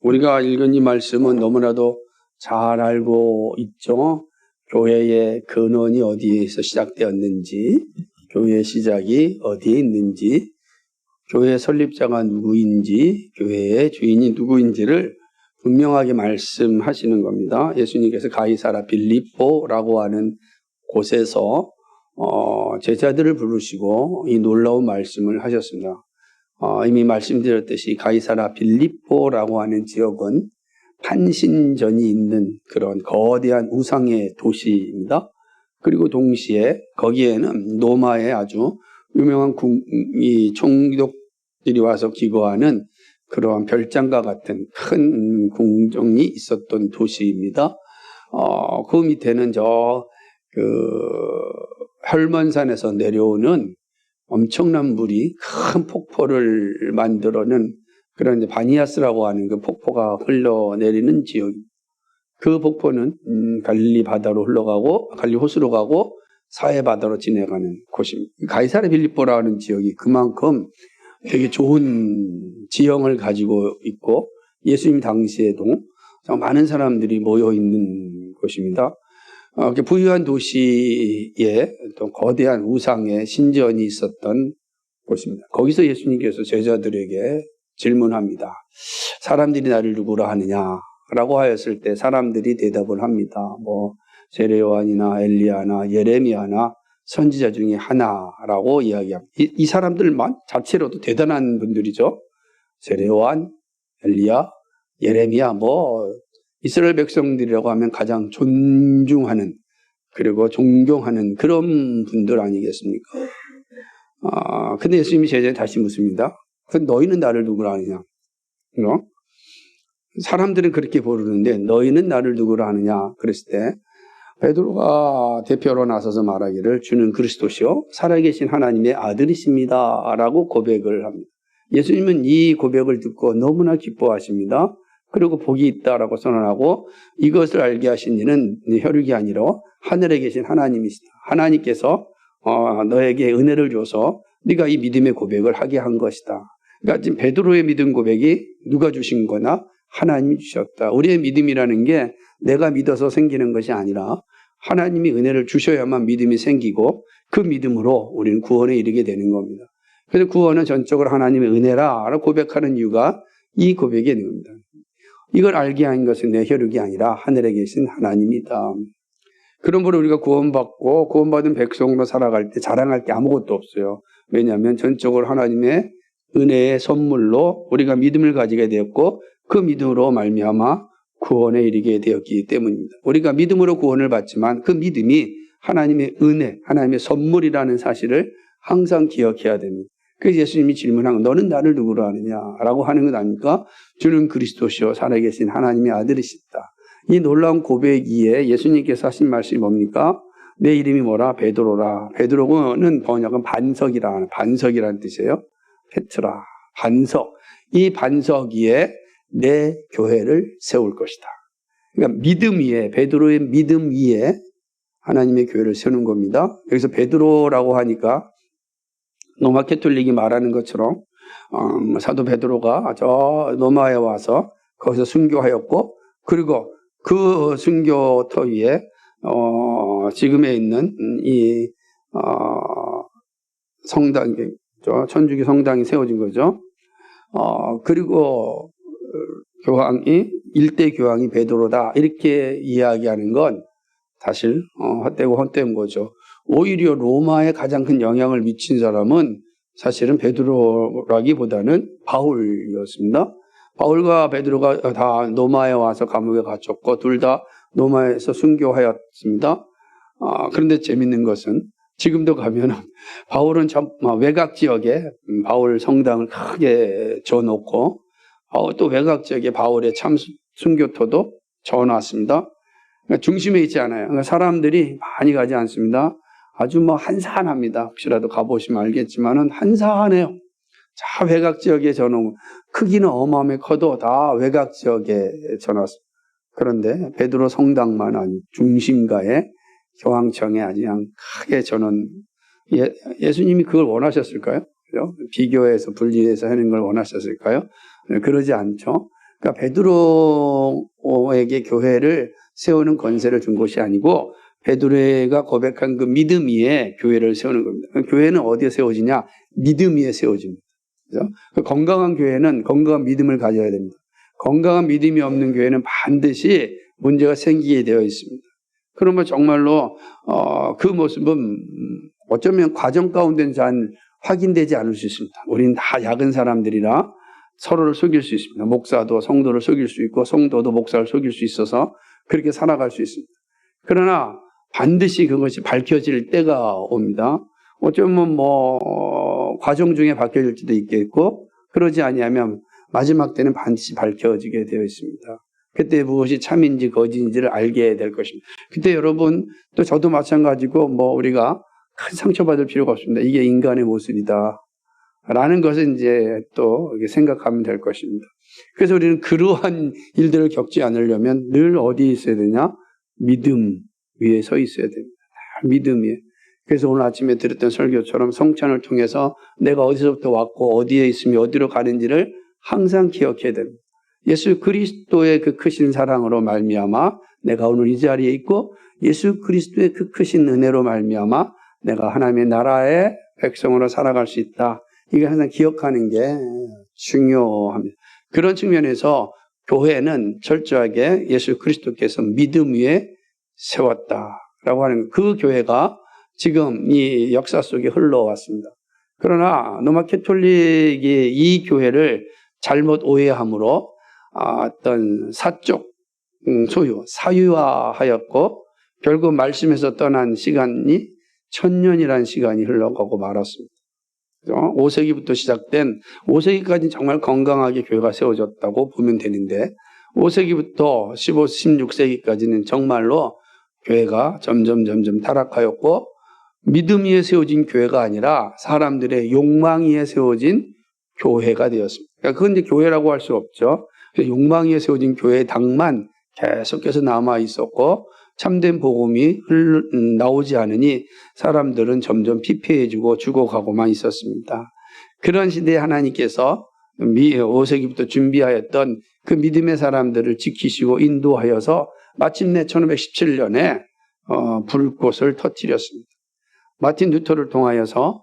우리가 읽은 이 말씀은 너무나도 잘 알고 있죠. 교회의 근원이 어디에서 시작되었는지, 교회의 시작이 어디에 있는지, 교회의 설립자가 누구인지, 교회의 주인이 누구인지를 분명하게 말씀하시는 겁니다. 예수님께서 가이사라 빌립보라고 하는 곳에서 제자들을 부르시고 이 놀라운 말씀을 하셨습니다. 이미 말씀드렸듯이 가이사라 빌립보라고 하는 지역은 판신전이 있는 그런 거대한 우상의 도시입니다. 그리고 동시에 거기에는 로마의 아주 유명한 이 총독들이 와서 기거하는 그러한 별장과 같은 큰 궁정이 있었던 도시입니다. 그 밑에는 혈먼산에서 내려오는 엄청난 물이 큰 폭포를 만들어낸 그런 바니아스라고 하는 그 폭포가 흘러내리는 지역입니다. 그 폭포는 갈릴리 바다로 흘러가고 갈릴리 호수로 가고 사해 바다로 지나가는 곳입니다. 가이사라 빌립보라는 지역이 그만큼 되게 좋은 지형을 가지고 있고 예수님 당시에도 많은 사람들이 모여 있는 곳입니다. 부유한 도시에 또 거대한 우상의 신전이 있었던 곳입니다. 거기서 예수님께서 제자들에게 질문합니다. 사람들이 나를 누구라 하느냐라고 하였을 때 사람들이 대답을 합니다. 세례요한이나 엘리야나 예레미야나 선지자 중에 하나라고 이야기합니다. 이 사람들만 자체로도 대단한 분들이죠. 세례요한, 엘리야, 예레미야 이스라엘 백성들이라고 하면 가장 존중하는 그리고 존경하는 그런 분들 아니겠습니까? 근데 예수님이 제자에 다시 묻습니다. 너희는 나를 누구라 하느냐? 사람들은 그렇게 부르는데 너희는 나를 누구라 하느냐? 그랬을 때 베드로가 대표로 나서서 말하기를 주는 그리스도시요 살아계신 하나님의 아들이십니다 라고 고백을 합니다. 예수님은 이 고백을 듣고 너무나 기뻐하십니다. 그리고 복이 있다라고 선언하고 이것을 알게 하신 이는 혈육이 아니라 하늘에 계신 하나님이시다. 하나님께서 너에게 은혜를 줘서 네가 이 믿음의 고백을 하게 한 것이다. 그러니까 지금 베드로의 믿음 고백이 누가 주신 거나 하나님이 주셨다. 우리의 믿음이라는 게 내가 믿어서 생기는 것이 아니라 하나님이 은혜를 주셔야만 믿음이 생기고 그 믿음으로 우리는 구원에 이르게 되는 겁니다. 그래서 구원은 전적으로 하나님의 은혜라고 고백하는 이유가 이 고백에 있는 겁니다. 이걸 알게 한 것은 내 혈육이 아니라 하늘에 계신 하나님이다. 그러므로 우리가 구원받고 구원받은 백성으로 살아갈 때 자랑할 게 아무것도 없어요. 왜냐하면 전적으로 하나님의 은혜의 선물로 우리가 믿음을 가지게 되었고 그 믿음으로 말미암아 구원에 이르게 되었기 때문입니다. 우리가 믿음으로 구원을 받지만 그 믿음이 하나님의 은혜, 하나님의 선물이라는 사실을 항상 기억해야 됩니다. 그래서 예수님이 질문한 건 너는 나를 누구로 아느냐라고 하는 것 아닙니까? 주는 그리스도시요 살아계신 하나님의 아들이시다. 이 놀라운 고백 이에 예수님께서 하신 말씀이 뭡니까? 내 이름이 뭐라? 베드로라. 베드로는 번역은 반석이라는 뜻이에요. 페트라, 반석. 이 반석 위에 내 교회를 세울 것이다. 그러니까 믿음 위에, 베드로의 믿음 위에 하나님의 교회를 세우는 겁니다. 여기서 베드로라고 하니까 로마 캐톨릭이 말하는 것처럼 사도 베드로가 저 로마에 와서 거기서 순교하였고 그리고 그 순교터 위에 지금에 있는 이 성당, 천주교 성당이 세워진 거죠. 그리고 일대 교황이 베드로다 이렇게 이야기하는 건 사실 헛되고 헛된 거죠. 오히려 로마에 가장 큰 영향을 미친 사람은 사실은 베드로라기보다는 바울이었습니다. 바울과 베드로가 다 로마에 와서 감옥에 갇혔고 둘 다 로마에서 순교하였습니다. 그런데 재밌는 것은 지금도 가면은 바울은 외곽 지역에 바울 성당을 크게 져놓고 또 외곽 지역에 바울의 참 순교토도 져놨습니다. 그러니까 중심에 있지 않아요. 그러니까 사람들이 많이 가지 않습니다. 아주 한산합니다. 혹시라도 가보시면 알겠지만은 한산해요. 자, 외곽 지역에 져놓은 크기는 어마어마하게 커도 다 외곽 지역에 져놨습니다. 그런데 베드로 성당만 아닌 중심가에 교황청에 아주 그냥 크게 져놓은 예수님이 그걸 원하셨을까요? 그죠? 비교해서 분리해서 하는 걸 원하셨을까요? 그러지 않죠. 그러니까 베드로에게 교회를 세우는 권세를 준 것이 아니고 베드로가 고백한 그 믿음 위에 교회를 세우는 겁니다. 교회는 어디에 세워지냐? 믿음 위에 세워집니다. 그죠? 그 건강한 교회는 건강한 믿음을 가져야 됩니다. 건강한 믿음이 없는 교회는 반드시 문제가 생기게 되어 있습니다. 그러면 정말로 그 모습은 어쩌면 과정 가운데는 잘 확인되지 않을 수 있습니다. 우리는 다 작은 사람들이라 서로를 속일 수 있습니다. 목사도 성도를 속일 수 있고 성도도 목사를 속일 수 있어서 그렇게 살아갈 수 있습니다. 그러나 반드시 그것이 밝혀질 때가 옵니다. 어쩌면 과정 중에 밝혀질지도 있겠고 그러지 아니하면 마지막 때는 반드시 밝혀지게 되어 있습니다. 그때 무엇이 참인지 거짓인지를 알게 될 것입니다. 그때 여러분 또 저도 마찬가지고 우리가 큰 상처받을 필요가 없습니다. 이게 인간의 모습이다 라는 것을 이제 또 생각하면 될 것입니다. 그래서 우리는 그러한 일들을 겪지 않으려면 늘 어디에 있어야 되냐? 믿음 위에 서 있어야 됩니다. 믿음 위에. 그래서 오늘 아침에 들었던 설교처럼 성찬을 통해서 내가 어디서부터 왔고 어디에 있으며 어디로 가는지를 항상 기억해야 됩니다. 예수 그리스도의 그 크신 사랑으로 말미암아 내가 오늘 이 자리에 있고 예수 그리스도의 그 크신 은혜로 말미암아 내가 하나님의 나라의 백성으로 살아갈 수 있다. 이걸 항상 기억하는 게 중요합니다. 그런 측면에서 교회는 철저하게 예수 그리스도께서 믿음 위에 세웠다라고 하는 그 교회가 지금 이 역사 속에 흘러왔습니다. 그러나 로마 캐톨릭이 이 교회를 잘못 오해함으로 어떤 사적 소유, 사유화하였고 결국 말씀에서 떠난 시간이 1000년이라는 시간이 흘러가고 말았습니다. 5세기부터 시작된 5세기까지는 정말 건강하게 교회가 세워졌다고 보면 되는데 5세기부터 15, 16세기까지는 정말로 교회가 점점 타락하였고 믿음 위에 세워진 교회가 아니라 사람들의 욕망 위에 세워진 교회가 되었습니다. 그러니까 그건 이제 교회라고 할 수 없죠. 욕망 위에 세워진 교회의 당만 계속해서 남아 있었고 참된 복음이 나오지 않으니 사람들은 점점 피폐해지고 죽어가고만 있었습니다. 그런 시대에 하나님께서 5세기부터 준비하였던 그 믿음의 사람들을 지키시고 인도하여서 마침내 1517년에 불꽃을 터뜨렸습니다. 마틴 루터를 통하여서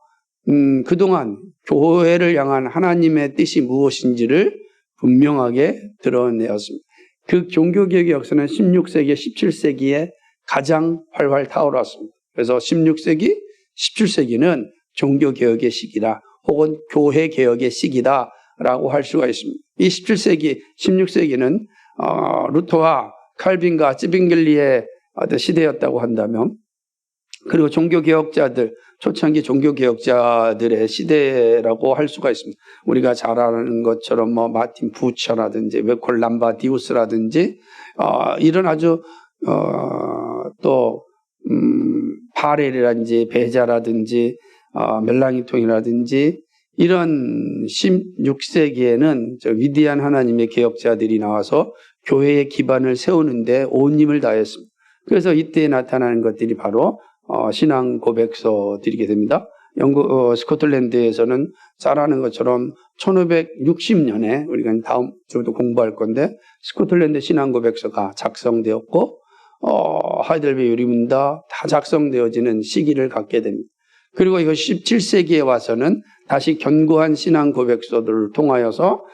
그동안 교회를 향한 하나님의 뜻이 무엇인지를 분명하게 드러내었습니다. 그 종교개혁의 역사는 16세기, 17세기에 가장 활활 타오랐습니다. 그래서 16세기, 17세기는 종교개혁의 시기다 혹은 교회개혁의 시기다라고 할 수가 있습니다. 이 17세기, 16세기는 루터와 칼빈과 찌빙글리의 시대였다고 한다면 그리고 종교개혁자들, 초창기 종교개혁자들의 시대라고 할 수가 있습니다. 우리가 잘 아는 것처럼 마틴 부처라든지 웨콜 람바디우스라든지 이런 아주 또 파렐이라든지 베자라든지 멜랑이통이라든지 이런 16세기에는 위대한 하나님의 개혁자들이 나와서 교회의 기반을 세우는데 온 힘을 다했습니다. 그래서 이때 나타나는 것들이 바로 신앙 고백서들이게 됩니다. 스코틀랜드에서는 잘 아는 것처럼 1560년에 우리가 다음 주부터 공부할 건데 스코틀랜드 신앙 고백서가 작성되었고 하이델베르 유리문다 다 작성되어지는 시기를 갖게 됩니다. 그리고 이거 17세기에 와서는 다시 견고한 신앙 고백서들을 통하여서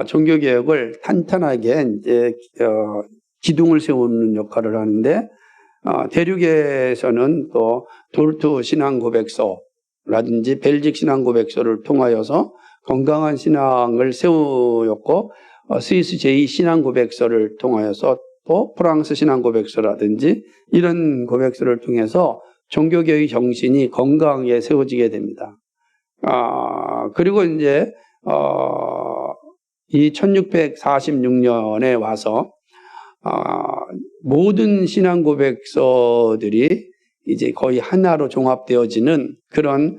종교개혁을 탄탄하게 이제 기둥을 세우는 역할을 하는데 대륙에서는 또 도르트 신앙 고백서라든지 벨직 신앙 고백서를 통하여서 건강한 신앙을 세우었고 스위스 제2 신앙 고백서를 통하여서 또 프랑스 신앙 고백서라든지 이런 고백서를 통해서 종교개혁의 정신이 건강하게 세워지게 됩니다. 그리고 이제 이 1646년에 와서 모든 신앙 고백서들이 이제 거의 하나로 종합되어지는 그런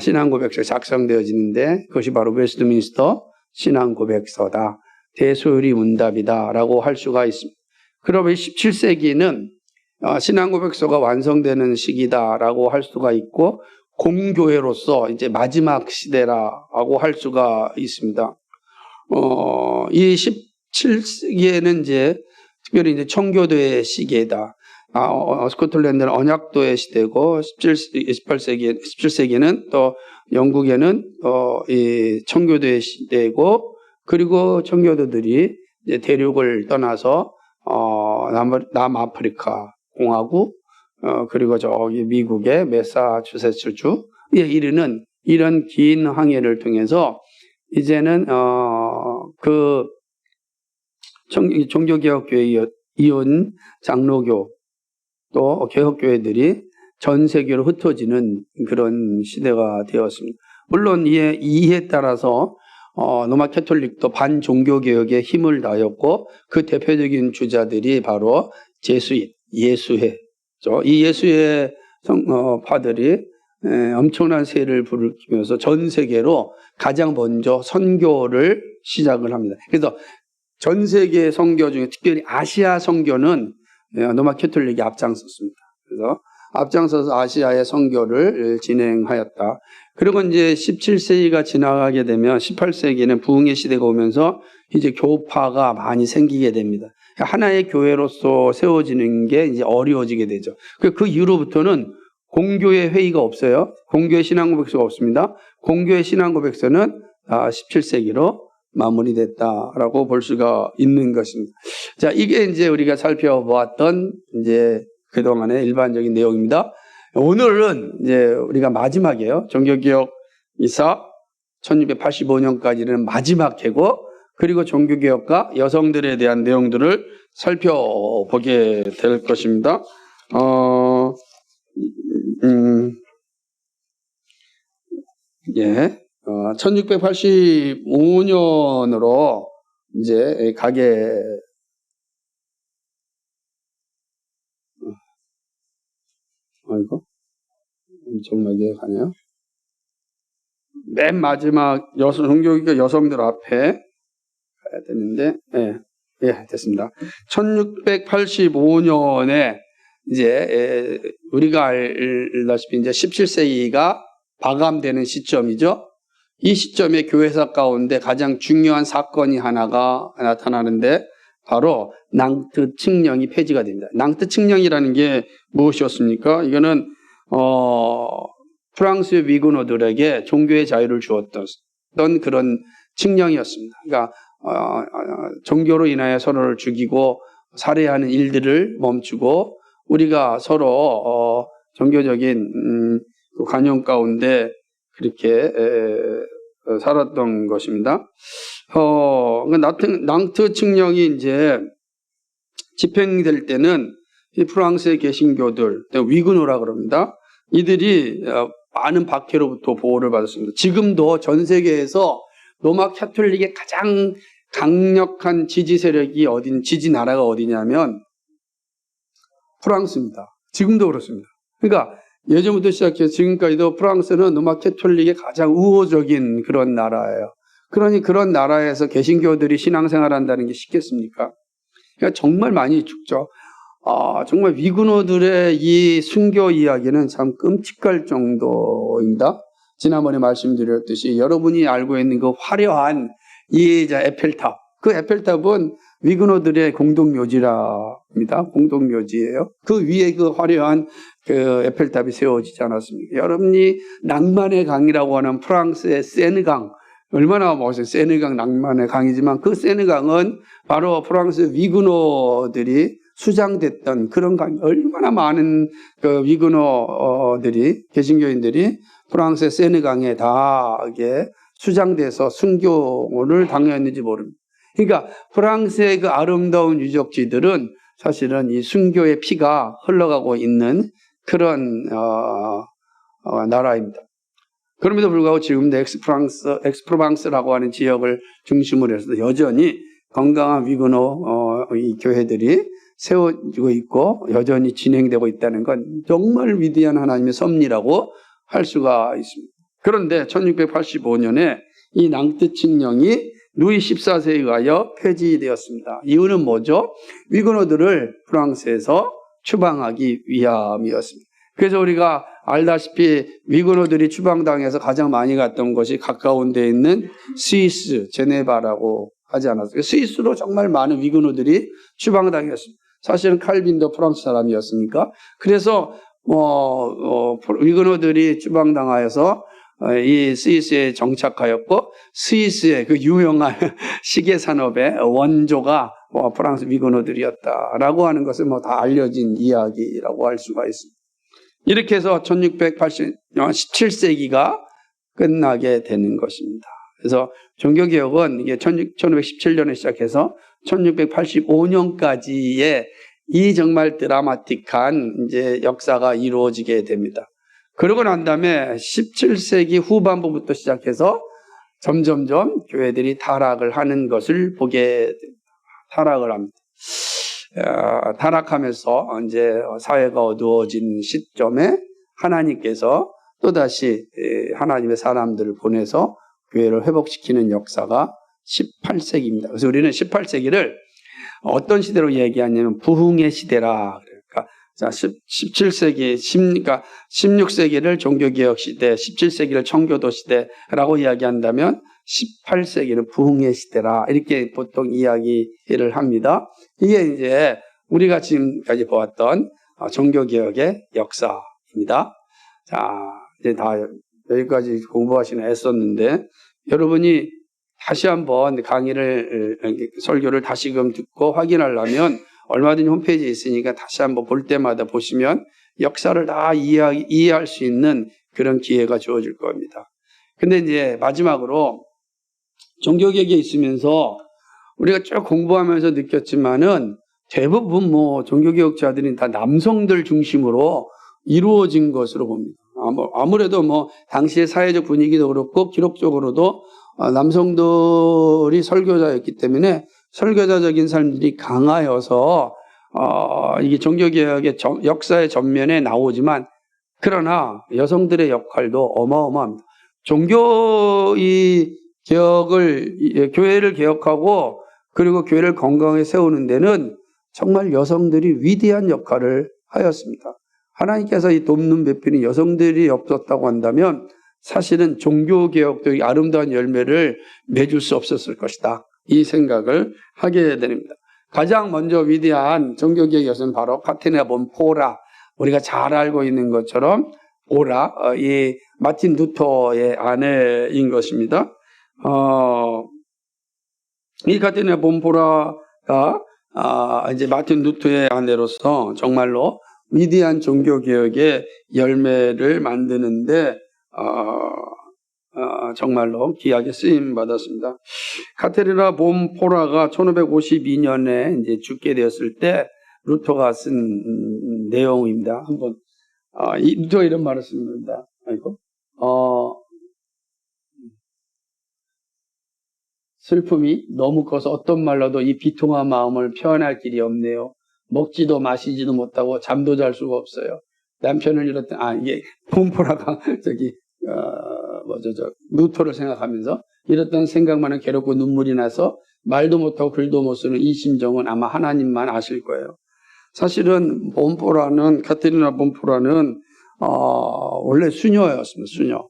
신앙 고백서 작성되어지는데 그것이 바로 웨스트민스터 신앙 고백서다. 대소요리 문답이다라고 할 수가 있습니다. 그러면 17세기는 신앙 고백서가 완성되는 시기다라고 할 수가 있고 공교회로서 이제 마지막 시대라고 할 수가 있습니다. 이 17세기에는 이제 특별히 이제 청교도의 시기다. 스코틀랜드는 언약도의 시대고 17세기에는 또 영국에는 이 청교도의 시대고, 그리고 청교도들이 이제 대륙을 떠나서 남아프리카 공화국, 그리고 저기 미국의 매사추세츠주에 이르는 이런 긴 항해를 통해서 이제는 그 종교개혁교회 이혼 장로교 또 개혁교회들이 전 세계로 흩어지는 그런 시대가 되었습니다. 물론 이에 따라서 로마 캐톨릭도 반종교개혁에 힘을 다했고, 그 대표적인 주자들이 바로 제수잇, 예수회죠. 이 예수회 파들이 엄청난 세를 불으면서 전 세계로 가장 먼저 선교를 시작을 합니다. 그래서 전 세계 선교 중에 특별히 아시아 선교는 로마 캐톨릭이 앞장섰습니다. 그래서 앞장서서 아시아의 선교를 진행하였다. 그리고 이제 17세기가 지나가게 되면 18세기는 부흥의 시대가 오면서 이제 교파가 많이 생기게 됩니다. 하나의 교회로서 세워지는 게 이제 어려워지게 되죠. 그 이후로부터는 공교의 회의가 없어요. 공교의 신앙고백서가 없습니다. 공교의 신앙고백서는 17세기로 마무리됐다라고 볼 수가 있는 것입니다. 자, 이게 이제 우리가 살펴보았던 이제 그동안의 일반적인 내용입니다. 오늘은 이제 우리가 마지막이에요. 종교개혁 이사 1685년까지는 마지막 해고, 그리고 종교개혁과 여성들에 대한 내용들을 살펴보게 될 것입니다. 1685년으로 이제 가게 아이고 엄청나게 가네요. 맨 마지막 종교개혁 여성들 앞에 가야 되는데, 됐습니다. 1685년에 이제 우리가 알다시피 이제 17세기가 마감되는 시점이죠. 이 시점에 교회사 가운데 가장 중요한 사건이 하나가 나타나는데 바로 낭트 칙령이 폐지가 됩니다. 낭트 칙령이라는 게 무엇이었습니까? 이거는 프랑스의 위군어들에게 종교의 자유를 주었던 그런 칙령이었습니다. 그러니까 종교로 인하여 서로를 죽이고 살해하는 일들을 멈추고 우리가 서로 종교적인 관용 가운데 그렇게 살았던 것입니다. 낭트 칙령이 이제 집행될 때는 이 프랑스의 개신교들, 위군어라 그럽니다. 이들이 많은 박해로부터 보호를 받았습니다. 지금도 전 세계에서 로마 캐톨릭의 가장 강력한 지지 세력이 지지 나라가 어디냐면 프랑스입니다. 지금도 그렇습니다. 그러니까 예전부터 시작해서 지금까지도 프랑스는 로마 캐톨릭의 가장 우호적인 그런 나라예요. 그러니 그런 나라에서 개신교들이 신앙생활 한다는 게 쉽겠습니까? 그러니까 정말 많이 죽죠. 정말 위군어들의 이 순교 이야기는 참 끔찍할 정도입니다. 지난번에 말씀드렸듯이 여러분이 알고 있는 그 화려한 이 에펠탑, 그 에펠탑은 위군어들의 공동묘지랍니다. 공동묘지예요. 그 위에 그 화려한 그 에펠탑이 세워지지 않았습니까? 여러분이 낭만의 강이라고 하는 프랑스의 세느강, 얼마나 멋있어요. 세느강 낭만의 강이지만 그 세느강은 바로 프랑스 위군어들이 수장됐던 그런 강, 얼마나 많은 그 위군어들이, 개신교인들이 프랑스의 세느강에 다 이게 수장돼서 순교를 당했는지 모릅니다. 그러니까 프랑스의 그 아름다운 유적지들은 사실은 이 순교의 피가 흘러가고 있는 그런 나라입니다. 그럼에도 불구하고 지금도 엑스프로방스라고 하는 지역을 중심으로 해서 여전히 건강한 위군어 이 교회들이 세워지고 있고 여전히 진행되고 있다는 건 정말 위대한 하나님의 섭리라고 할 수가 있습니다. 그런데 1685년에 이 낭트 칙령이 루이 14세에 의하여 폐지되었습니다. 이유는 뭐죠? 위군어들을 프랑스에서 추방하기 위함이었습니다. 그래서 우리가 알다시피 위군어들이 추방당해서 가장 많이 갔던 곳이 가까운 데 있는 스위스 제네바라고 하지 않았어요. 스위스로 정말 많은 위그노들이 추방당했습니다. 사실은 칼빈도 프랑스 사람이었으니까. 그래서 위그노들이 추방당하여서 이 스위스에 정착하였고, 스위스의 그 유명한 시계 산업의 원조가 프랑스 위그노들이었다라고 하는 것은 다 알려진 이야기라고 할 수가 있습니다. 이렇게 해서 17세기가 끝나게 되는 것입니다. 그래서 종교개혁은 이게 1517년에 시작해서 1685년까지의 이 정말 드라마틱한 이제 역사가 이루어지게 됩니다. 그러고 난 다음에 17세기 후반부부터 시작해서 점점점 교회들이 타락을 하는 것을 보게 됩니다. 타락을 합니다. 타락하면서 이제 사회가 어두워진 시점에 하나님께서 또다시 하나님의 사람들을 보내서 교회를 회복시키는 역사가 18세기입니다. 그래서 우리는 18세기를 어떤 시대로 얘기하냐면 부흥의 시대라. 그러니까 17세기, 그러니까 16세기를 종교개혁 시대, 17세기를 청교도 시대라고 이야기한다면 18세기는 부흥의 시대라. 이렇게 보통 이야기를 합니다. 이게 이제 우리가 지금까지 보았던 종교개혁의 역사입니다. 자, 이제 다 여기까지 공부하시는 애썼는데, 여러분이 다시 한번 설교를 다시금 듣고 확인하려면 얼마든지 홈페이지에 있으니까 다시 한번 볼 때마다 보시면 역사를 다 이해할 수 있는 그런 기회가 주어질 겁니다. 근데 이제 마지막으로 종교개혁에 있으면서 우리가 쭉 공부하면서 느꼈지만은 대부분 종교개혁자들이 다 남성들 중심으로 이루어진 것으로 봅니다. 아무래도 당시의 사회적 분위기도 그렇고 기록적으로도 남성들이 설교자였기 때문에 설교자적인 삶들이 강하여서 이게 종교개혁의 역사의 전면에 나오지만, 그러나 여성들의 역할도 어마어마합니다. 교회를 개혁하고 그리고 교회를 건강하게 세우는 데는 정말 여성들이 위대한 역할을 하였습니다. 하나님께서 이 돕는 배필인 여성들이 없었다고 한다면 사실은 종교개혁도 아름다운 열매를 맺을 수 없었을 것이다. 이 생각을 하게 됩니다. 가장 먼저 위대한 종교개혁 여성은 바로 카테리나 본 포라, 우리가 잘 알고 있는 것처럼 포라, 이 마틴 루터의 아내인 것입니다. 이 카테리나 본 포라가 이제 마틴 루터의 아내로서 정말로 위대한 종교개혁의 열매를 만드는데 정말로 귀하게 쓰임 받았습니다. 카테리나 본 포라가 1552년에 이제 죽게 되었을 때 루터가 쓴 내용입니다. 한번 루터가 이런 말을 씁니다. 슬픔이 너무 커서 어떤 말로도 이 비통한 마음을 표현할 길이 없네요. 먹지도 마시지도 못하고 잠도 잘 수가 없어요. 남편을 이랬던 이게 본 포라가 루터를 생각하면서 이랬던 생각만은 괴롭고 눈물이 나서 말도 못하고 글도 못 쓰는 이 심정은 아마 하나님만 아실 거예요. 사실은 카테리나 본 포라는 원래 수녀였습니다.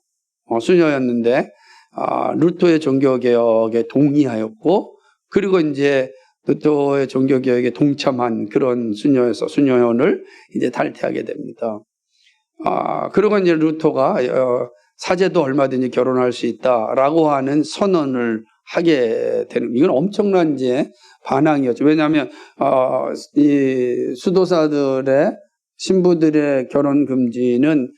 수녀였는데 루터의 종교개혁에 동의하였고, 그리고 이제 루터의 종교개혁에 동참한 그런 수녀원을 이제 탈퇴하게 됩니다. 그리고 이제 루터가 사제도 얼마든지 결혼할 수 있다라고 하는 선언을 하게 되는, 이건 엄청난 이제 반항이었죠. 왜냐하면 이 수도사들의 신부들의 결혼 금지는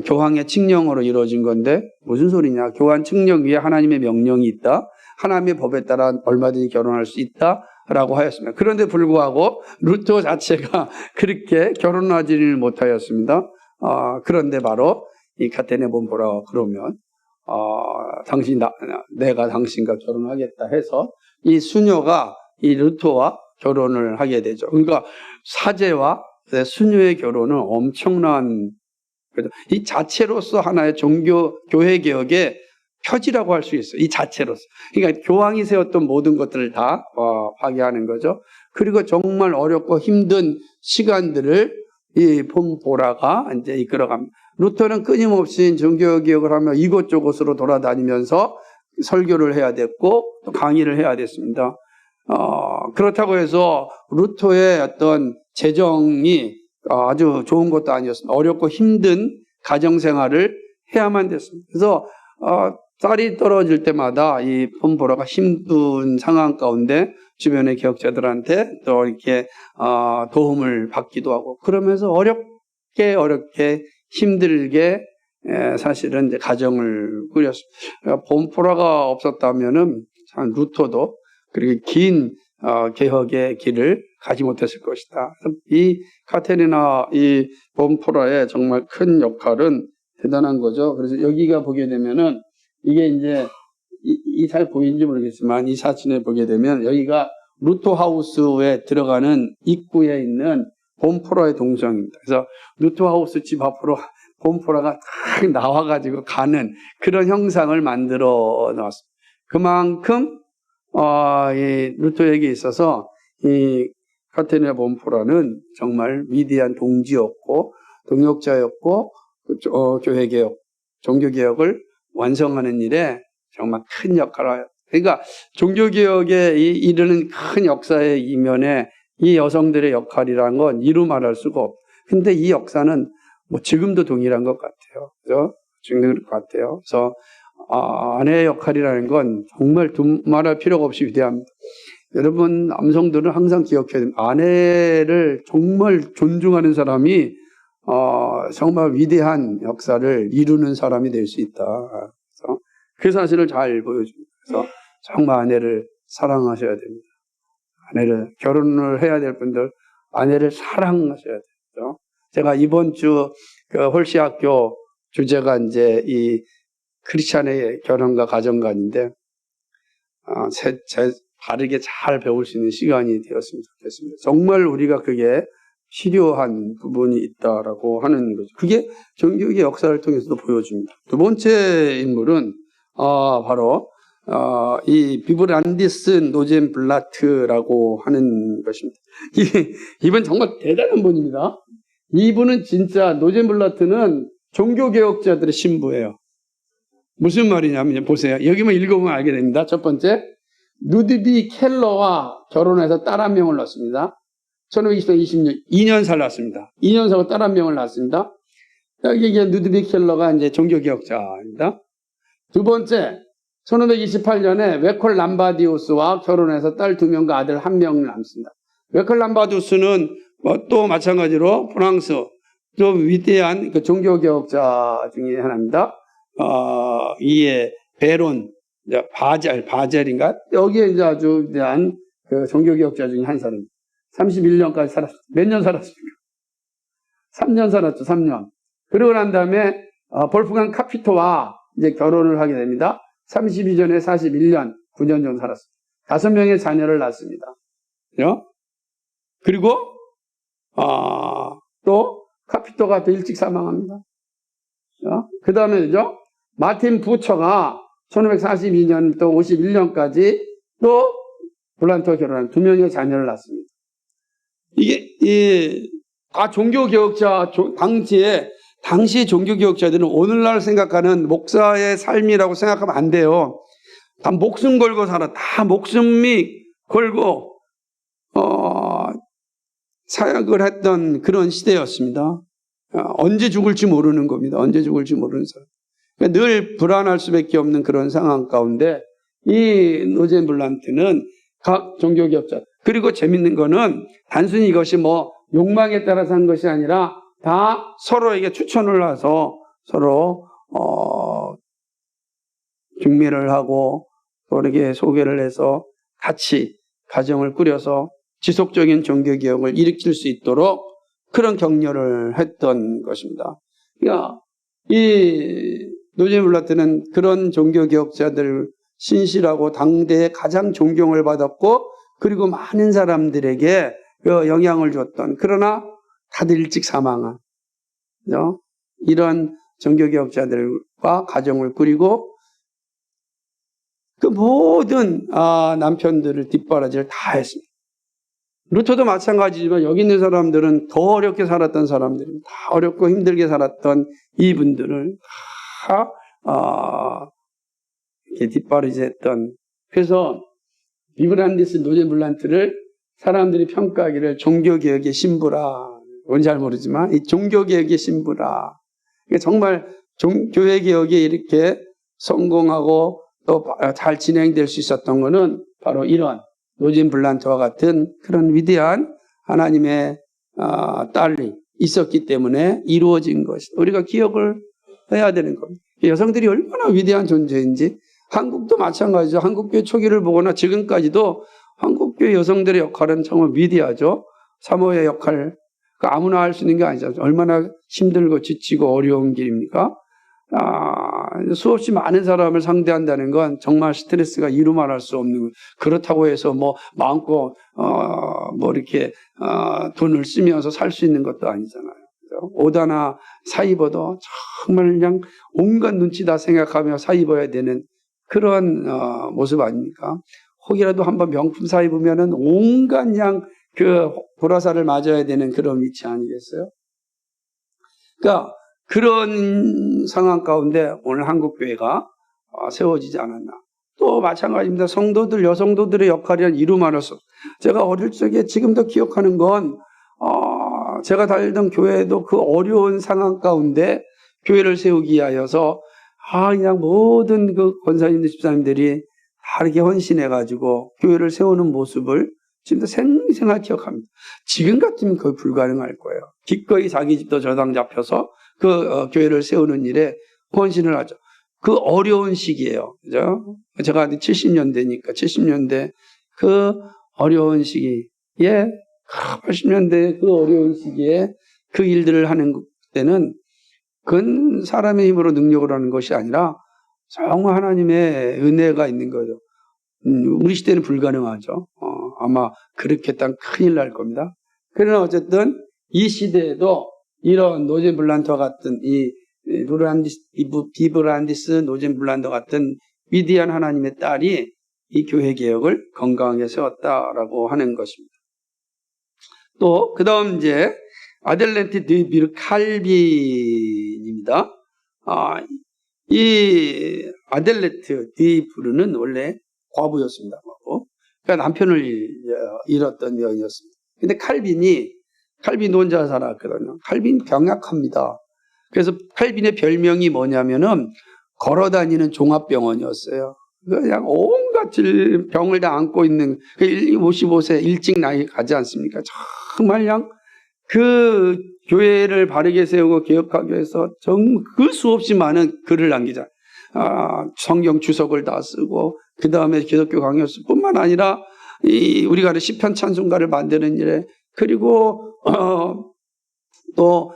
교황의 칙령으로 이루어진 건데 무슨 소리냐? 교황 칙령 위에 하나님의 명령이 있다. 하나님의 법에 따라 얼마든지 결혼할 수 있다라고 하였습니다. 그런데 불구하고 루터 자체가 그렇게 결혼하지를 못하였습니다. 그런데 바로 이 카테리나 본 포라가 그러면 내가 당신과 결혼하겠다 해서 이 수녀가 이 루터와 결혼을 하게 되죠. 그러니까 사제와 수녀의 결혼은 엄청난, 이 자체로서 하나의 교회 개혁의 표지라고 할 수 있어요. 이 자체로서. 그러니까 교황이 세웠던 모든 것들을 다 파괴하는 거죠. 그리고 정말 어렵고 힘든 시간들을 이 본 포라가 이제 이끌어갑니다. 루터는 끊임없이 종교개혁을 하며 이곳저곳으로 돌아다니면서 설교를 해야 됐고 또 강의를 해야 됐습니다. 그렇다고 해서 루터의 어떤 재정이 아주 좋은 것도 아니었습니다. 어렵고 힘든 가정생활을 해야만 됐습니다. 그래서 쌀이 떨어질 때마다 이 폼포라가 힘든 상황 가운데 주변의 기억자들한테 또 이렇게 도움을 받기도 하고 그러면서 어렵게 힘들게 사실은 이제 가정을 꾸렸습니다. 폼포라가 없었다면은 참 루터도 그렇게 긴 개혁의 길을 가지 못했을 것이다. 이 카테리나 이 폼포라의 정말 큰 역할은 대단한 거죠. 그래서 여기가 보게 되면은 이게 이제 이 잘 보이는지 모르겠지만 이 사진에 보게 되면 여기가 루터 하우스에 들어가는 입구에 있는 폼포라의 동상입니다. 그래서 루터 하우스 집 앞으로 폼포라가 딱 나와가지고 가는 그런 형상을 만들어 놨습니다. 그만큼 이 루터에게 있어서 이 카테리나 폼포라는 정말 위대한 동지였고 동역자였고 교회개혁, 종교개혁을 완성하는 일에 정말 큰 역할을 그러니까 종교개혁에 이르는 큰 역사의 이면에 이 여성들의 역할이라는 건 이루 말할 수가 없고 근데 이 역사는 뭐 지금도 동일한 것 같아요. 그죠? 지금도 것 같아요. 그래서 아내의 역할이라는 건 정말 두말할 필요가 없이 위대합니다. 여러분 남성들은 항상 기억해야 됩니다. 아내를 정말 존중하는 사람이 정말 위대한 역사를 이루는 사람이 될 수 있다. 그래서 그 사실을 잘 보여줍니다. 그래서 정말 아내를 사랑하셔야 됩니다. 아내를 결혼을 해야 될 분들 아내를 사랑하셔야 돼요. 제가 이번 주 그 홀시학교 주제가 이제 이 크리스찬의 결혼과 가정관인데 바르게 잘 배울 수 있는 시간이 되었으면 좋겠습니다. 정말 우리가 그게 필요한 부분이 있다라고 하는 거죠. 그게 종교의 역사를 통해서도 보여줍니다. 두 번째 인물은 바로 이 비브란디스 노젠블라트라고 하는 것입니다. 이분 정말 대단한 분입니다. 이분은 진짜 노젠블라트는 종교개혁자들의 신부예요. 무슨 말이냐면 보세요. 여기만 읽어보면 알게 됩니다. 첫 번째, 루드비 켈러와 결혼해서 딸 한 명을 낳습니다. 1520년 2년 살았습니다. 2년 살고 딸 한 명을 낳습니다. 여기 루드비 켈러가 이제 종교개혁자입니다. 두 번째, 1528년에 웨콜 람바디우스와 결혼해서 딸 2명과 아들 1명을 낳습니다. 웨콜 람바디우스는 또 마찬가지로 프랑스 좀 위대한 그 종교개혁자 중에 하나입니다. 이에 베론, 바젤인가? 여기에 이제 아주 위대한 그 종교개혁자 중에 한 사람입니다. 31년까지 살았습니다. 몇 년 살았습니까? 3년 살았죠, 3년. 그러고 난 다음에 볼프강 카피토와 이제 결혼을 하게 됩니다. 32전에 41년, 9년 정도 살았습니다. 5명의 자녀를 낳습니다. 그리고 또 카피토가 더 일찍 사망합니다. 그 다음에죠, 마틴 부처가 1542년부터 51년까지 또 블란트와 결혼한 2명의 자녀를 낳습니다. 이게 종교개혁자 당시 종교개혁자들은 오늘날 생각하는 목사의 삶이라고 생각하면 안 돼요. 다 목숨 걸고 다 목숨이 걸고 사역을 했던 그런 시대였습니다. 언제 죽을지 모르는 겁니다. 언제 죽을지 모르는 사람. 그러니까 늘 불안할 수밖에 없는 그런 상황 가운데 이 노젠블란트는 각 종교개혁자 그리고 재밌는 거는 단순히 이것이 욕망에 따라서 한 것이 아니라 다 서로에게 추천을 해서 서로 중매를 하고 서로에게 소개를 해서 같이 가정을 꾸려서 지속적인 종교개혁을 일으킬 수 있도록 그런 격려를 했던 것입니다. 그러니까 이 노젠블라트는 그런 종교개혁자들 신실하고 당대에 가장 존경을 받았고 그리고 많은 사람들에게 영향을 줬던 그러나 다들 일찍 사망한 이런 종교개혁자들과 가정을 꾸리고 그 모든 남편들을 뒷바라지를 다 했습니다. 루터도 마찬가지지만 여기 있는 사람들은 더 어렵게 살았던 사람들입니다. 다 어렵고 힘들게 살았던 이분들을 다 이렇게 뒷바라지했던. 그래서 비브란디스 노젠블란트를 사람들이 평가하기를 종교개혁의 신부라. 뭔지 잘 모르지만 이 종교개혁의 신부라. 정말 교회개혁이 이렇게 성공하고 또 잘 진행될 수 있었던 것은 바로 이런 노젠블란트와 같은 그런 위대한 하나님의 딸이 있었기 때문에 이루어진 것이 우리가 기억을 해야 되는 겁니다. 여성들이 얼마나 위대한 존재인지 한국도 마찬가지죠. 한국교회 초기를 보거나 지금까지도 한국교회 여성들의 역할은 정말 위대하죠. 사모의 역할 아무나 할 수 있는 게 아니죠. 얼마나 힘들고 지치고 어려운 길입니까? 수없이 많은 사람을 상대한다는 건 정말 스트레스가 이루 말할 수 없는, 그렇다고 해서 뭐 마음껏 이렇게 돈을 쓰면서 살 수 있는 것도 아니잖아요. 옷 하나 사 입어도 정말 그냥 온갖 눈치 다 생각하며 사 입어야 되는 그런 모습 아닙니까? 혹이라도 한번 명품 사 입으면은 온갖 그냥 그 보라사를 맞아야 되는 그런 위치 아니겠어요? 그러니까 그런 상황 가운데 오늘 한국교회가 세워지지 않았나. 또 마찬가지입니다. 성도들, 여성도들의 역할이란 이루 말할 수 없어요. 제가 어릴 적에 지금도 기억하는 건 제가 다니던 교회도 그 어려운 상황 가운데 교회를 세우기 위하여서 그냥 모든 그 권사님들, 집사님들이 다르게 헌신해가지고 교회를 세우는 모습을 지금도 생생하게 기억합니다. 지금 같으면 거의 불가능할 거예요. 기꺼이 자기 집도 저당 잡혀서 그 교회를 세우는 일에 헌신을 하죠. 그 어려운 시기예요. 그죠? 제가 70년대니까 70년대 그 어려운 시기에 80년대 그 어려운 시기에 그 일들을 하는 때는 그건 사람의 힘으로 능력으로 하는 것이 아니라 정말 하나님의 은혜가 있는 거죠. 우리 시대는 불가능하죠. 아마 그렇게 했다면 큰일 날 겁니다. 그러나 어쨌든 이 시대에도 이런 노젠블란트와 같은 비브란디스 노젠블란트 같은 위대한 하나님의 딸이 이 교회 개혁을 건강하게 세웠다라고 하는 것입니다. 또 그 다음 이제 아델렌트 드 비르 칼빈입니다. 이 아델레트 드 비르는 원래 과부였습니다. 그러니까 남편을 잃었던 여인이었습니다. 근데 칼빈 혼자 살았거든요. 칼빈 병약합니다. 그래서 칼빈의 별명이 뭐냐면은 걸어다니는 종합병원이었어요. 그냥 온갖 병을 다 안고 있는 55세 일찍 나이 가지 않습니까? 정말 그냥 그 교회를 바르게 세우고 개혁하기 위해서 그 수없이 많은 글을 남기자. 성경 주석을 다 쓰고 그 다음에 기독교 강요 뿐만 아니라 우리가 하는 시편 찬송가를 만드는 일에 그리고 또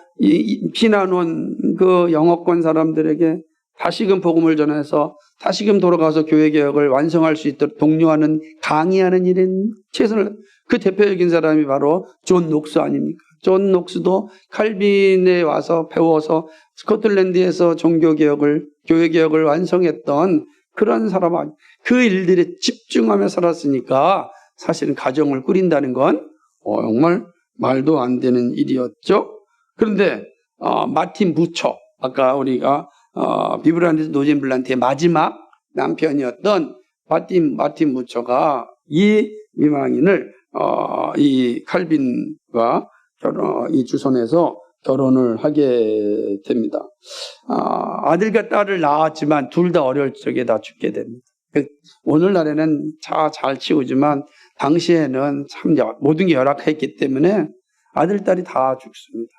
피난 온 그 영어권 사람들에게 다시금 복음을 전해서 다시금 돌아가서 교회 개혁을 완성할 수 있도록 독려하는 강의하는 일에 최선을 그 대표적인 사람이 바로 존 녹스 아닙니까? 존 녹스도 칼빈에 와서 배워서 스코틀랜드에서 교회 개혁을 완성했던 그런 사람 그 일들에 집중하며 살았으니까 사실은 가정을 꾸린다는 건 정말 말도 안 되는 일이었죠. 그런데 마틴 무처 아까 우리가 비브란디스 노젠블란트의 마지막 남편이었던 마틴 무처가 이 미망인을 이 칼빈과 이 주선에서 결혼을 하게 됩니다. 아들과 딸을 낳았지만 둘 다 어려울 적에 다 죽게 됩니다. 오늘날에는 잘 치우지만 당시에는 참 모든 게 열악했기 때문에 아들, 딸이 다 죽습니다.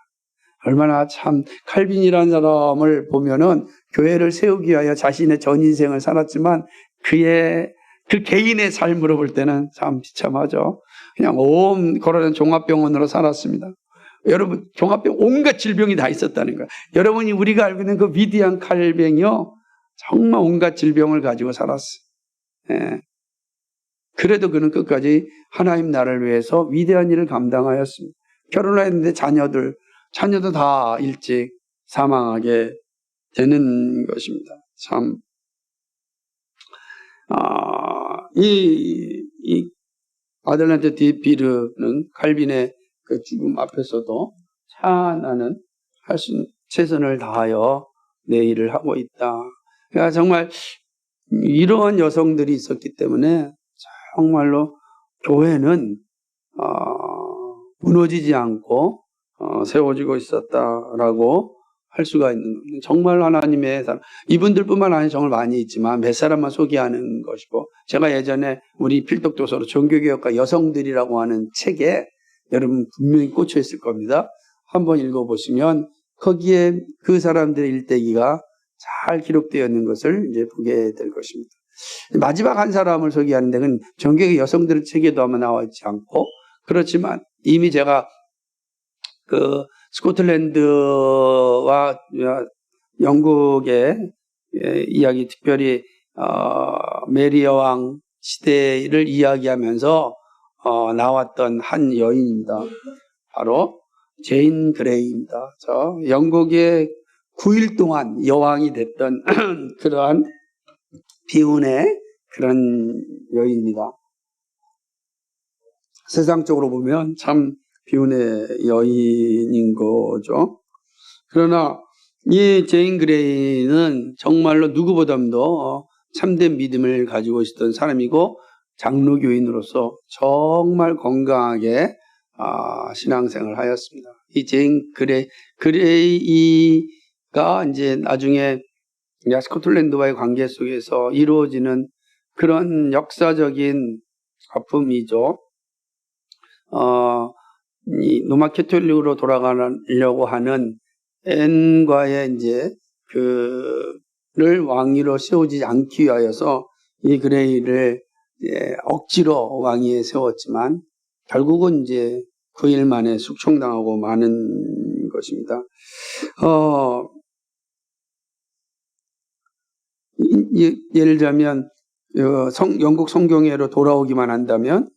얼마나 참 칼빈이라는 사람을 보면은 교회를 세우기 위하여 자신의 전 인생을 살았지만 그 개인의 삶으로 볼 때는 참 비참하죠. 그냥 걸어다니는 종합병원으로 살았습니다. 여러분, 온갖 질병이 다 있었다는 거예요. 여러분이 우리가 알고 있는 그 위대한 칼뱅이요, 정말 온갖 질병을 가지고 살았어요. 예. 그래도 그는 끝까지 하나님 나라를 위해서 위대한 일을 감당하였습니다. 결혼을 했는데 자녀도 다 일찍 사망하게 되는 것입니다. 참, 이 아델란테 디 비르는 칼빈의 그 죽음 앞에서도 나는 할 수 있는 최선을 다하여 내 일을 하고 있다. 그러니까 정말 이러한 여성들이 있었기 때문에 정말로 교회는 무너지지 않고 세워지고 있었다라고 할 수가 있는 겁니다. 정말 하나님의 사람, 이분들뿐만 아니라 정말 많이 있지만 몇 사람만 소개하는 것이고, 제가 예전에 우리 필독도서로 종교개혁과 여성들이라고 하는 책에 여러분 분명히 꽂혀 있을 겁니다. 한번 읽어보시면 거기에 그 사람들의 일대기가 잘 기록되어 있는 것을 이제 보게 될 것입니다. 마지막 한 사람을 소개하는 데는 종교개혁 여성들의 책에도 아마 나와 있지 않고, 그렇지만 이미 제가 그 스코틀랜드와 영국의 이야기, 특별히 메리 여왕 시대를 이야기하면서 나왔던 한 여인입니다. 바로 제인 그레이입니다. 영국의 9일 동안 여왕이 됐던 그러한 비운의 그런 여인입니다. 세상적으로 보면 참 비운의 여인인 거죠. 그러나 이 제인 그레이는 정말로 누구보다도 참된 믿음을 가지고 있었던 사람이고, 장로교인으로서 정말 건강하게 신앙생활을 하였습니다. 이 제인 그레이가 이제 나중에 스코틀랜드와의 관계 속에서 이루어지는 그런 역사적인 아픔이죠. 이 로마 캐톨릭으로 돌아가려고 하는 앤과의 이제 그를 왕위로 세우지 않기 위하여서 이 그레이를 억지로 왕위에 세웠지만 결국은 이제 9일 만에 숙청당하고 마는 것입니다. 예를 들자면 영국 성경회로 돌아오기만 한다면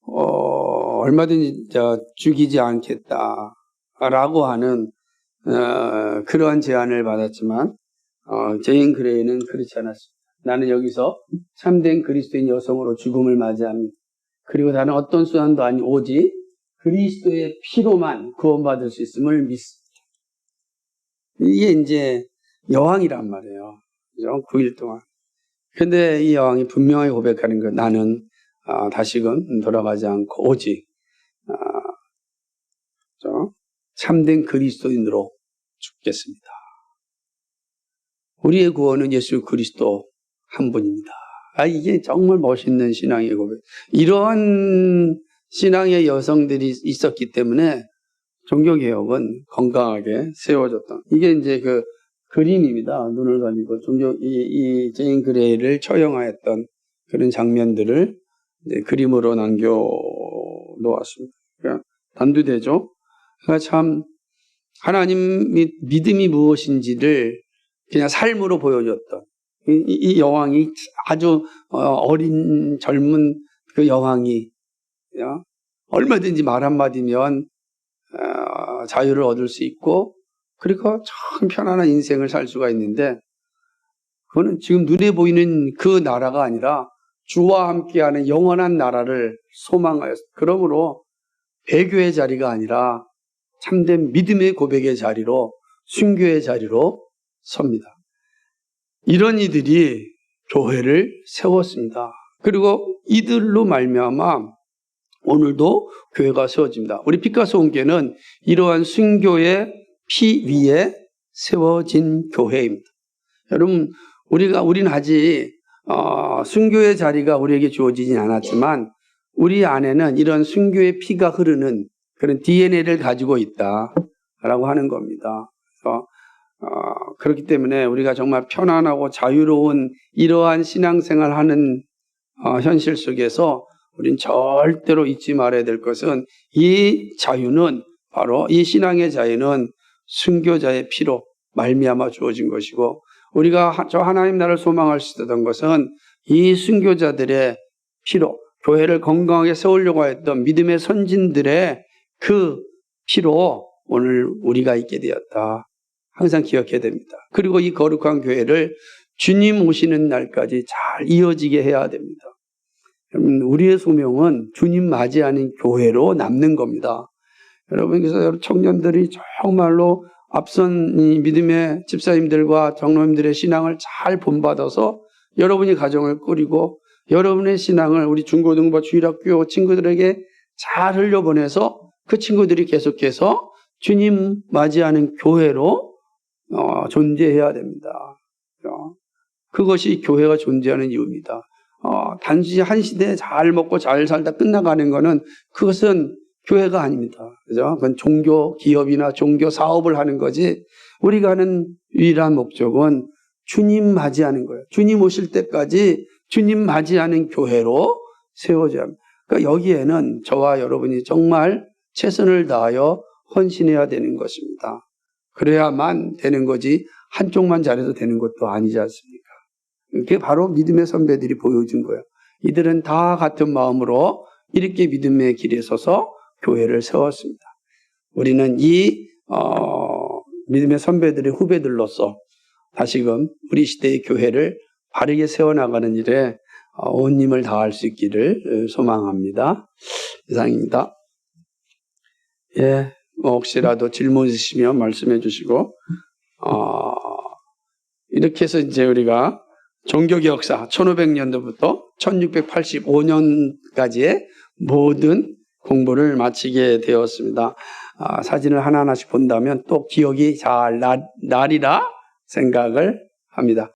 얼마든지 죽이지 않겠다라고 하는 그러한 제안을 받았지만 제인 그레이는 그렇지 않았습니다. 나는 여기서 참된 그리스도인 여성으로 죽음을 맞이합니다. 그리고 나는 어떤 수단도 아니 오직 그리스도의 피로만 구원받을 수 있음을 믿습니다. 이게 이제 여왕이란 말이에요. 그죠? 9일 동안. 근데 이 여왕이 분명하게 고백하는 것, 나는 다시금 돌아가지 않고 오직 참된 그리스도인으로 죽겠습니다. 우리의 구원은 예수 그리스도 한 분입니다. 이게 정말 멋있는 신앙의 고백. 이러한 신앙의 여성들이 있었기 때문에 종교개혁은 건강하게 세워졌다. 이게 이제 그 그림입니다. 눈을 가리고 이 제인 그레이를 처형하였던 그런 장면들을 이제 그림으로 남겨 놓았습니다. 그러니까 단두대죠. 그러니까 참 하나님 믿음이 무엇인지를 그냥 삶으로 보여줬던 이 여왕이 아주 어린 젊은 그 여왕이 얼마든지 말 한마디면 자유를 얻을 수 있고, 그리고 참 편안한 인생을 살 수가 있는데, 그거는 지금 눈에 보이는 그 나라가 아니라 주와 함께하는 영원한 나라를 소망하였습니다. 그러므로 배교의 자리가 아니라 참된 믿음의 고백의 자리로, 순교의 자리로 섭니다. 이런 이들이 교회를 세웠습니다. 그리고 이들로 말미암아 오늘도 교회가 세워집니다. 우리 피카소 온교는 이러한 순교의 피 위에 세워진 교회입니다. 여러분, 우리는 아직 순교의 자리가 우리에게 주어지진 않았지만 우리 안에는 이런 순교의 피가 흐르는 그런 DNA를 가지고 있다라고 하는 겁니다. 그래서 그렇기 때문에 우리가 정말 편안하고 자유로운 이러한 신앙생활하는 현실 속에서 우린 절대로 잊지 말아야 될 것은, 이 자유는 바로 이 신앙의 자유는 순교자의 피로 말미암아 주어진 것이고, 우리가 저 하나님 나라를 소망할 수 있었던 것은 이 순교자들의 피로, 교회를 건강하게 세우려고 했던 믿음의 선진들의 그 피로 오늘 우리가 있게 되었다. 항상 기억해야 됩니다. 그리고 이 거룩한 교회를 주님 오시는 날까지 잘 이어지게 해야 됩니다. 우리의 소명은 주님 맞이하는 교회로 남는 겁니다. 여러분, 그래서 청년들이 정말로 앞선 이 믿음의 집사님들과 장로님들의 신앙을 잘 본받아서 여러분이 가정을 꾸리고 여러분의 신앙을 우리 중고등부 주일학교 친구들에게 잘 흘려보내서 그 친구들이 계속해서 주님 맞이하는 교회로 존재해야 됩니다. 그것이 교회가 존재하는 이유입니다. 단지 한 시대에 잘 먹고 잘 살다 끝나가는 것은 그것은 교회가 아닙니다. 그죠? 그건 종교 기업이나 종교 사업을 하는 거지. 우리가 하는 유일한 목적은 주님 맞이하는 거예요. 주님 오실 때까지 주님 맞이하는 교회로 세워져야 합니다. 그러니까 여기에는 저와 여러분이 정말 최선을 다하여 헌신해야 되는 것입니다. 그래야만 되는 거지 한쪽만 잘해도 되는 것도 아니지 않습니까? 그게 바로 믿음의 선배들이 보여준 거예요. 이들은 다 같은 마음으로 이렇게 믿음의 길에 서서 교회를 세웠습니다. 우리는 이 믿음의 선배들의 후배들로서 다시금 우리 시대의 교회를 바르게 세워나가는 일에 온 힘을 다할 수 있기를 소망합니다. 이상입니다. 예, 혹시라도 질문 있으시면 말씀해 주시고, 이렇게 해서 이제 우리가 종교개 역사 1500년도부터 1685년까지의 모든 공부를 마치게 되었습니다. 사진을 하나하나씩 본다면 또 기억이 잘 나리라 생각을 합니다.